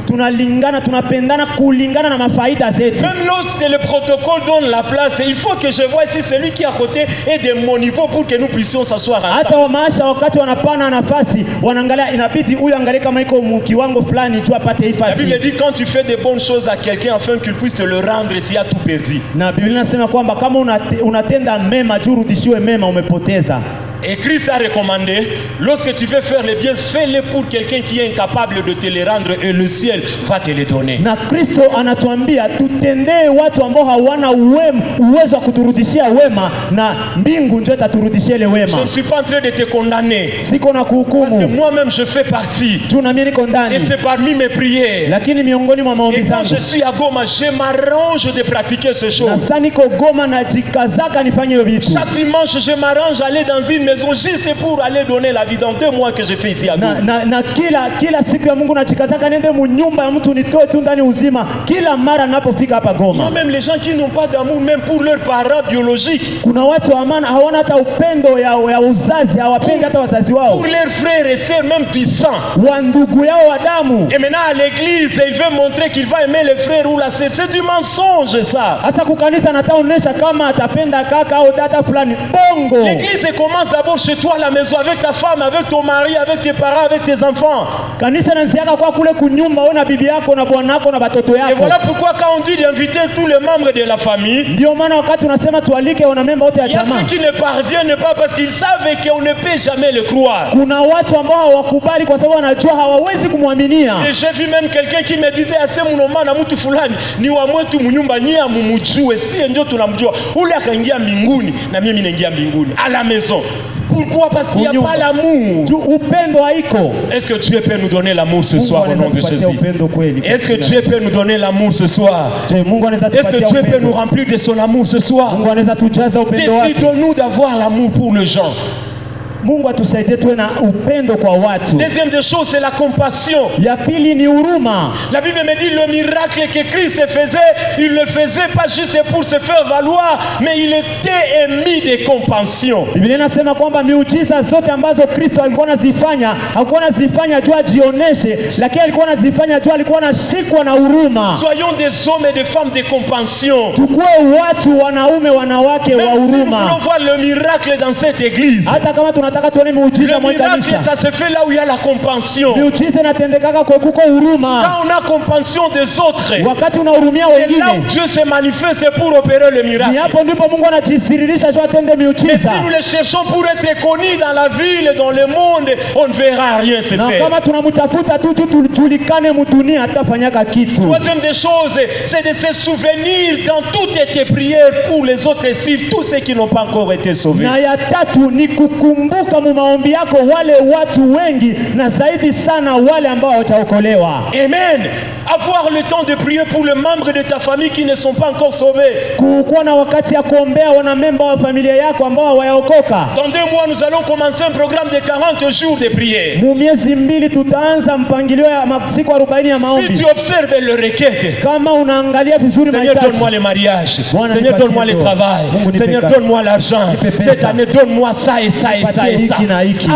tunalingana, tunapendana kulingana na mafaida zetu. Même lorsque le protocole donne la place, il faut que je vois si celui qui est à côté est de mon niveau pour que nous puissions s'asseoir ensemble. Hata wamaasha wakati wanapana nafasi, wanaangalia inabidi huyu angalie kama iko kiwango fulani tu apate nafasi. La Bible dit quand tu fais de bonnes choses à quelqu'un afin qu'il puisse te le rendre, tu as tout perdu. Na Biblia inasema kwamba kama unatenda mema juu urudishiwe mema, umepoteza. Et Christ a recommandé, lorsque tu veux faire le bien, fais-le pour quelqu'un qui est incapable de te le rendre et le ciel va te le donner. Na Kristo anatuambia tutendee watu ambao hawana uwezo wa kuturudishia wema na mbingu ndio itaturudishia ile wema. Je ne suis pas en train de te condamner. Siko na kuhukumu. Parce que moi-même je fais partie. Tu na mimi niko ndani. Et c'est parmi mes prières. Lakini miongoni mwa maombi zangu. Et quand je suis à Goma, je m'arrange de pratiquer ces choses. Na sasa niko Goma na jikazaka nifanye hiyo vitu. Chaque dimanche je m'arrange à aller dans une maison juste pour aller donner la vie. Dans 2 mois que je fais ici à Goma. Na kila siku ya Mungu nachikazaka niende munyumba ya mtu nitoe tu ndani uzima kila mara ninapofika hapa Goma. Même les gens qui n'ont pas d'amour même pour leurs parents biologiques. Kuna watu hawana hata upendo ya uzazi, hawapendi hata wazazi wao. Pour leurs frères et sœurs même du sang. Wa ndugu yao wa damu. Et maintenant à l'église, il veut montrer qu'il va aimer les frères ou la sœur. C'est du mensonge ça. Hasa kukanisa nataonesha kama atapenda kaka au dada fulani. Bongo. L'église commence d'abord chez toi à la maison avec ta femme, avec ton mari, avec tes parents, avec tes enfants. Kanisa inaanzia kwa kule kunyumba wewe na bibi yako na bwana wako na watoto yako. Et voilà pourquoi quand on dit d'inviter tous les membres de la famille, ndio maana wakati unasema tualike wana member wote ya jamaa. Il y a ceux qui ne parviennent pas parce qu'ils savent qu'on ne peut jamais le croire. Kuna watu ambao hawakubali kwa sababu wanajua hawawezi kumwaminia. Et j'ai vu même quelqu'un qui me disait ase munoma na mtu fulani ni wa mwetu mnyumba nyia mumujue si ndio tunamjua. Ule akaingia mbinguni na mimi naingia mbinguni à la maison. Pourquoi? Parce qu'il n'y a pas l'amour. Est-ce que Dieu peut nous donner l'amour ce soir au nom de Jésus? Est-ce que Dieu peut nous donner l'amour ce soir? Est-ce que Dieu peut nous remplir de son amour ce soir? Décidons-nous d'avoir l'amour pour les gens. Mungu atusaidie tuwe na upendo kwa watu. Deuxième des choses, c'est la compassion. Ya pili ni huruma. La Bible me dit le miracle que Christ faisait, il le faisait pas juste pour se faire valoir, mais il était émis de compassion. Biblia inasema kwamba miujiza zote ambazo Kristo alikuwa anazifanya, hakuwa anazifanya juu ajioneshe, lakini alikuwa anazifanya juu alikuwa anashikwa na huruma. Soyons des hommes et des femmes de compassion. Tukue watu wanaume wanawake wa huruma. Même si nous voulons voir le miracle dans cette église. Hata kama tunataka tuone miujiza mwa kanisa. Le miracle ça se fait là où il y a la compassion. Miujiza inatendekaka kwa kuko huruma. Quand on a compassion des autres. Wakati unahurumia wengine. Là où Dieu se manifeste pour opérer le miracle. Ni hapo ndipo Mungu anajisiririsha juu atende miujiza. Et si nous le cherchons pour être connus dans la ville et dans le monde, on ne verra rien se faire. Na kama tunamtafuta tu tujulikane mdunia hatafanyaka kitu. Troisième des choses, c'est de se souvenir dans toutes tes prières pour les autres sur tous ceux qui n'ont pas encore été sauvés. Na ya tatu ni kukumbuka mu maombi yako wale watu wengi na zaidi sana wale ambao hawajaokolewa. Amen. Avoir le temps de prier pour les membres de ta famille qui ne sont pas encore sauvés. Kuwa na wakati ya kuombea wanamemba wa familia yako ambao hawayaokoka. Dans 2 mois, nous allons commencer un programme de 40 jours de prière. Mu miezi 2 tutaanza mpangilio ya siku 40 ya maombi. Si tu observes le requête, kama unaangalia vizuri Seigneur, donne-moi le mariage. Seigneur, donne-moi le travail. Seigneur, donne-moi l'argent. Cette année, donne-moi ça et ça et ça et ça.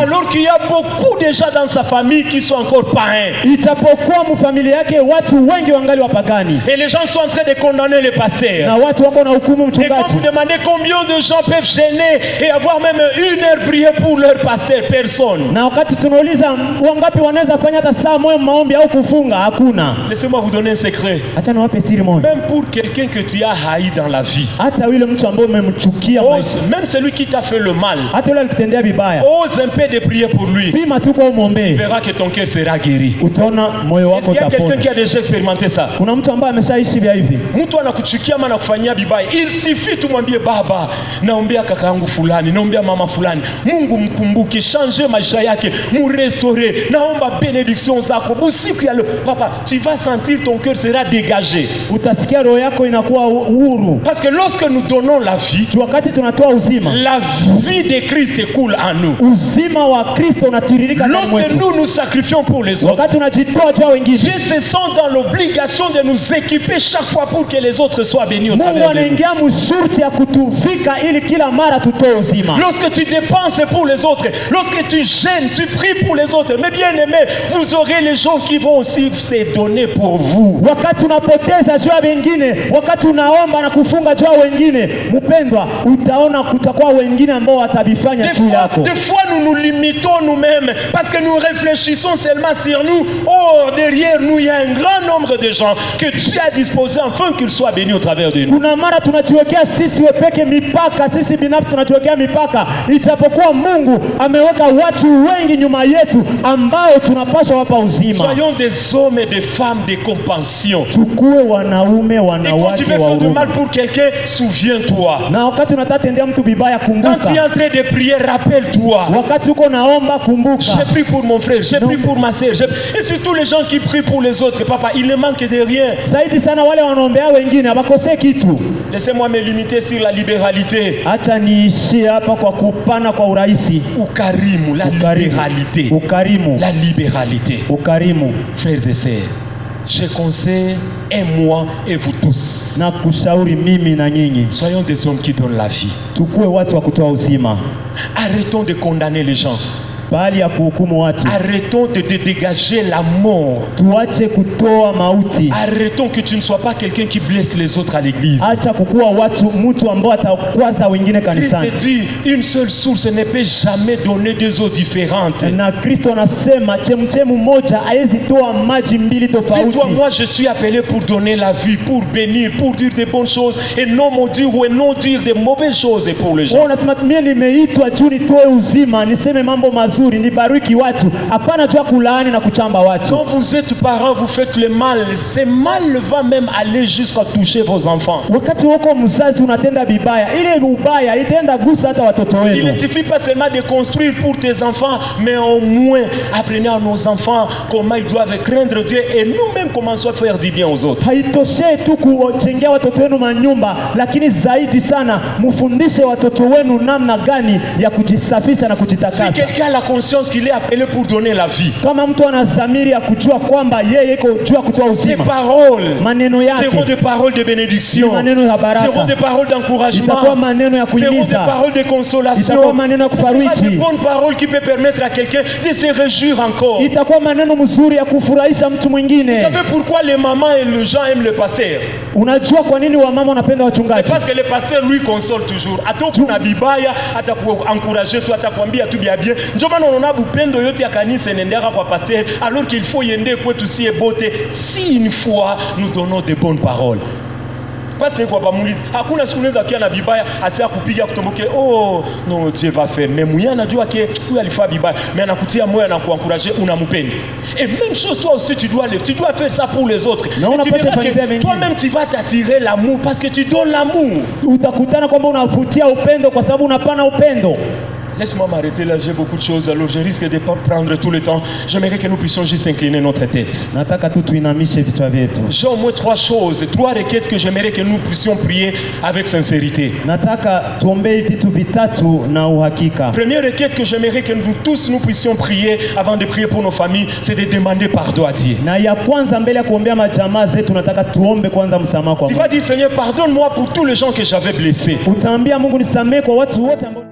Alors qu'il y a beaucoup de gens dans sa famille qui sont encore païens. Ijapokuwa mu familia yake watu wengi wangali wapagani. Et les gens sont en train de condamner les pasteurs. Na watu wako na hukumu Et quand mchungaji. vous demandez combien de gens peuvent gêner et avoir même 1 heure prier pour leur pasteur, personne. Na wakati tunauliza wangapi wanaweza fanya hata saa moja maombi au kufunga, hakuna. Laissez-moi vous donner un secret. Acha niwape siri moja. Même pour quelqu'un que tu as haï dans la vie, Hata yule mtu ambaye umemchukia maisha, même celui qui t'a fait le mal, hata yule alikutendea vibaya, ose un peu de prier pour lui. pima tu kwa Tu umwombee, verras que ton cœur sera guéri. utaona moyo Est-ce wako qu'il y a quelqu'un utapona. qui a déjà expérimenté ça? Kuna mtu ambaye ameshaishi vya hivi. Mtu anakuchukia ama anakufanyia vibaya, il suffit tu mwambie baba, naombea kaka yangu fulani, naombea mama fulani, Mungu mkumbuke, change maisha yake, murestore, naomba benediction zako. Usiku ya leo, papa, tu vas sentir ton cœur sera dégagé. Utasikia roho yako inakuwa huru. Parce que lorsque nous donnons la vie, Wakati tunatoa uzima, la vie de Christ coule en nous. uzima wa Kristo unatiririka ndani Lorsque mwetu. nous nous sacrifions pour les autres, Wakati unajitoa juu ya wengine, Dieu se sent dans l'obligation de nous équiper chaque fois pour que les autres soient bénis au Mungu travers de nous. anaingia mshurti ya kutuvika ili kila mara tutoe uzima. Lorsque tu dépenses pour les autres, lorsque tu gênes, tu pries pour les autres, mes bien-aimés, vous aurez les gens qui vont aussi se donner pour vous. Wakati unapoteza juu ya wengine, wakati unaomba na kufunga juu ya wengine, mpendwa, utaona kutakuwa wengine ambao watabifanya juu yako. Des fois, nous nous limitons nous-mêmes parce que nous réfléchissons seulement sur nous. Or, derrière nous, il y a un grand nombre de gens que Dieu a disposé afin qu'ils soient bénis au travers de nous. Kuna mara tunajiwekea sisi wepeke mipaka, sisi binafsi tunajiwekea mipaka, ijapokuwa Mungu ameweka watu wengi nyuma yetu ambao tunapaswa wapa uzima. Soyons des hommes et des femmes de compassion. Tukue wanaume, Et quand wanawake tu veux wa faire du huruma. mal pour quelqu'un, souviens-toi. Na wakati unataka tendea mtu vibaya, Quand tu es kumbuka. en train de prier, rappelle-toi. Wakati uko naomba, kumbuka. J'ai prié pour mon frère, j'ai prié pour ma sœur. Et surtout les gens qui prient pour les autres, papa, il ne manque de rien. Zaidi sana wale wanaombea wengine hawakosee kitu. Laissez-moi me limiter sur la libéralité. Acha niishie hapa kwa kupana kwa urahisi. Ukarimu, la libéralité. Ukarimu. La libéralité. Ukarimu. Frères et sœurs, je conseille, et moi et vous tous, Na kushauri mimi na nyinyi, soyons des hommes qui donnent la vie. tukue watu wa kutoa uzima. Arrêtons de condamner les gens. Bahali ya kuhukumu watu. Arrêtons de dégager la mort. Tuache kutoa mauti. Arrêtons que tu ne sois pas quelqu'un qui blesse les autres à l'église. Acha kukuwa mtu ambao atakwaza wengine Christ kanisani. dit, une seule source ne peut jamais donner des eaux différentes. Na Kristo anasema chemchemu moja haiwezi toa maji mbili tofauti. Dis-toi, moi je suis appelé pour donner la vie, pour bénir, pour dire des bonnes choses et non maudire ou non dire des mauvaises choses pour les gens. Unasema mimi nimeitwa juu nitoe uzima, niseme mambo mazuri, nibariki watu, hapana jua kulaani na kuchamba watu. Quand vous êtes parents, vous faites le mal. Ce mal va même aller jusqu'à toucher vos enfants. Wakati wako mzazi unatenda vibaya, ile ubaya itaenda gusa hata watoto Il ne wenu. suffit pas seulement de construire pour tes enfants, mais au moins apprenez à nos enfants comment ils doivent craindre Dieu et nous-mêmes commençons à faire du bien aux autres. Haitoshei tu kujengea watoto wenu manyumba, lakini zaidi sana mufundishe watoto wenu namna gani ya kujisafisha na Si kujitakasa. quelqu'un a la conscience qu'il est appelé pour donner la vie, Kama mtu ana dhamiri ya kujua kwamba yeye iko juu ya kutoa ces uzima, paroles maneno seront yake des paroles de bénédiction, maneno ya seront baraka, des paroles d'encouragement, itakuwa maneno ya seront des kuhimiza, paroles de consolation, itakuwa maneno ya des kufariji, bonnes paroles qui peuvent permettre à quelqu'un de se réjouir encore. itakuwa maneno mzuri ya kufurahisha mtu Vous mwingine. savez pourquoi les mamans et les gens aiment le pasteur? Unajua kwa nini wamama wanapenda C'est wachungaji? parce que le pasteur lui console toujours. Kuna bibaya atakuencourager tu, atakwambia tu bien bien. Ndio maana unaona upendo yote ya kanisa inaendea kwa pasteur alors qu'il faut yende kwetu si ebote si une fois nous donnons de bonnes paroles. Parce kwa bamulizi hakuna siku unaweza kia na bibaya asia kupiga kutomboke oh non Dieu va faire mais mwenye anajua ke huyu alifaa bibaya mais anakutia moyo na kuencourager unampenda. Et même chose toi aussi tu dois faire ça pour les autres. Na unapaswa kufanyia Que wengine. toi-même tu vas t'attirer l'amour parce que tu donnes l'amour. Utakutana kwamba unavutia upendo kwa sababu unapana upendo. Laisse-moi m'arrêter là, j'ai beaucoup de choses, alors je risque de ne pas prendre tout le temps. J'aimerais que nous puissions juste incliner notre tête. Nataka tu tuinamishe vichwa vyetu. J'ai au moins 3 choses, 3 requêtes que j'aimerais que nous puissions prier avec sincérité. Nataka tuombee vitu vitatu na uhakika. Première requête que j'aimerais que nous tous nous puissions prier avant de prier pour nos familles, c'est de demander pardon à Dieu. Na ya kwanza mbele ya kuombea majamaa zetu nataka tuombe kwanza msamaha kwa Tu Mungu. vas dire, Seigneur, pardonne-moi pour tous les gens que j'avais blessés. Utaambia Mungu nisamehe kwa watu wote ambao